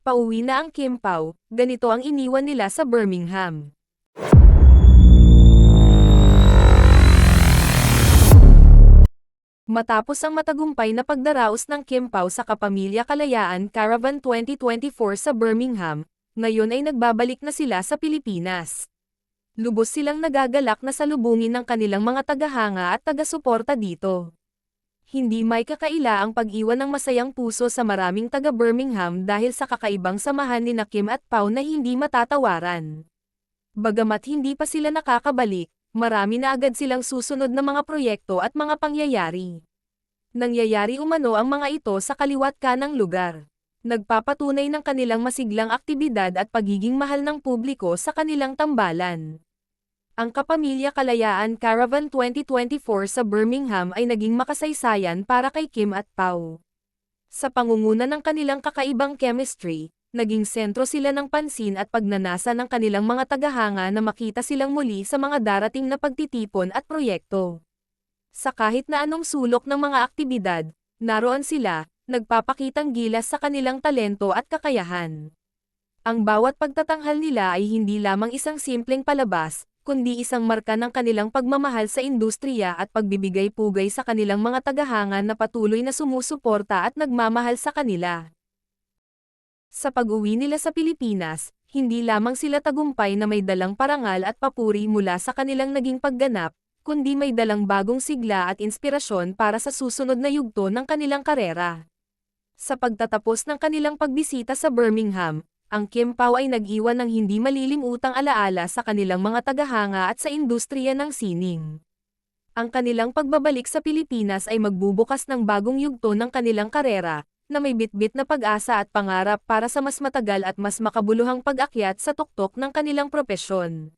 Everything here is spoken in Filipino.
Pauwi na ang Kim Pao, ganito ang iniwan nila sa Birmingham. Matapos ang matagumpay na pagdaraos ng Kim Pao sa Kapamilya Kalayaan Caravan 2024 sa Birmingham, ngayon ay nagbabalik na sila sa Pilipinas. Lubos silang nagagalak na salubungin ng kanilang mga tagahanga at taga-suporta dito. Hindi may kakaila ang pag-iwan ng masayang puso sa maraming taga-Birmingham dahil sa kakaibang samahan ni Kim at Pao na hindi matatawaran. Bagamat hindi pa sila nakakabalik, marami na agad silang susunod na mga proyekto at mga pangyayari. Nangyayari umano ang mga ito sa kaliwat kanang lugar. Nagpapatunay ng kanilang masiglang aktibidad at pagiging mahal ng publiko sa kanilang tambalan. Ang Kapamilya Kalayaan Caravan 2024 sa Birmingham ay naging makasaysayan para kay Kim at Pao. Sa pangunguna ng kanilang kakaibang chemistry, naging sentro sila ng pansin at pagnanasa ng kanilang mga tagahanga na makita silang muli sa mga darating na pagtitipon at proyekto. Sa kahit na anong sulok ng mga aktibidad, naroon sila, nagpapakitang gilas sa kanilang talento at kakayahan. Ang bawat pagtatanghal nila ay hindi lamang isang simpleng palabas, kundi isang marka ng kanilang pagmamahal sa industriya at pagbibigay pugay sa kanilang mga tagahanga na patuloy na sumusuporta at nagmamahal sa kanila. Sa pag-uwi nila sa Pilipinas, hindi lamang sila tagumpay na may dalang parangal at papuri mula sa kanilang naging pagganap, kundi may dalang bagong sigla at inspirasyon para sa susunod na yugto ng kanilang karera. Sa pagtatapos ng kanilang pagbisita sa Birmingham, ang Kim Pao ay nag-iwan ng hindi malilimutang alaala sa kanilang mga tagahanga at sa industriya ng sining. Ang kanilang pagbabalik sa Pilipinas ay magbubukas ng bagong yugto ng kanilang karera, na may bitbit na pag-asa at pangarap para sa mas matagal at mas makabuluhang pag-akyat sa tuktok ng kanilang propesyon.